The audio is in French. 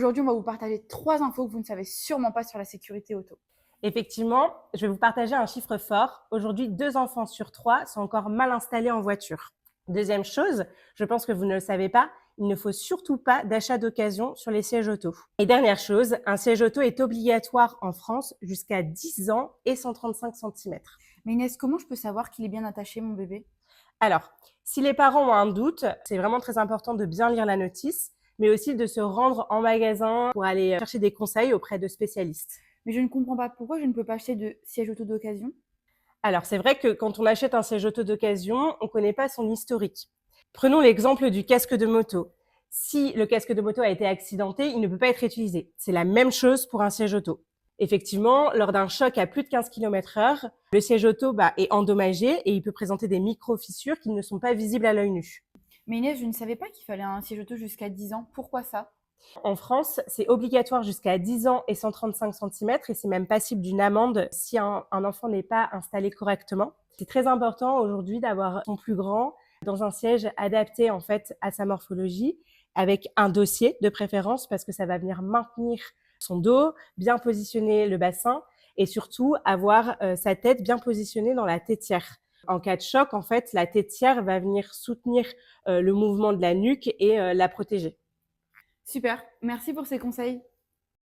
Aujourd'hui, on va vous partager 3 infos que vous ne savez sûrement pas sur la sécurité auto. Effectivement, je vais vous partager un chiffre fort. Aujourd'hui, 2 enfants sur 3 sont encore mal installés en voiture. Deuxième chose, je pense que vous ne le savez pas, il ne faut surtout pas d'achat d'occasion sur les sièges auto. Et dernière chose, un siège auto est obligatoire en France jusqu'à 10 ans et 135 cm. Mais Inès, comment je peux savoir qu'il est bien attaché, mon bébé? Alors, si les parents ont un doute, c'est vraiment très important de bien lire la notice, mais aussi de se rendre en magasin pour aller chercher des conseils auprès de spécialistes. Mais je ne comprends pas pourquoi je ne peux pas acheter de siège auto d'occasion. Alors, c'est vrai que quand on achète un siège auto d'occasion, on ne connaît pas son historique. Prenons l'exemple du casque de moto. Si le casque de moto a été accidenté, il ne peut pas être utilisé. C'est la même chose pour un siège auto. Effectivement, lors d'un choc à plus de 15 km/h, le siège auto est endommagé et il peut présenter des micro-fissures qui ne sont pas visibles à l'œil nu. Mais Inès, je ne savais pas qu'il fallait un siège auto jusqu'à 10 ans. Pourquoi ça? En France, c'est obligatoire jusqu'à 10 ans et 135 cm et c'est même passible d'une amende si un enfant n'est pas installé correctement. C'est très important aujourd'hui d'avoir son plus grand dans un siège adapté en fait à sa morphologie, avec un dossier de préférence parce que ça va venir maintenir son dos, bien positionner le bassin et surtout avoir sa tête bien positionnée dans la tétière. En cas de choc, en fait, la tétière va venir soutenir le mouvement de la nuque et la protéger. Super, merci pour ces conseils.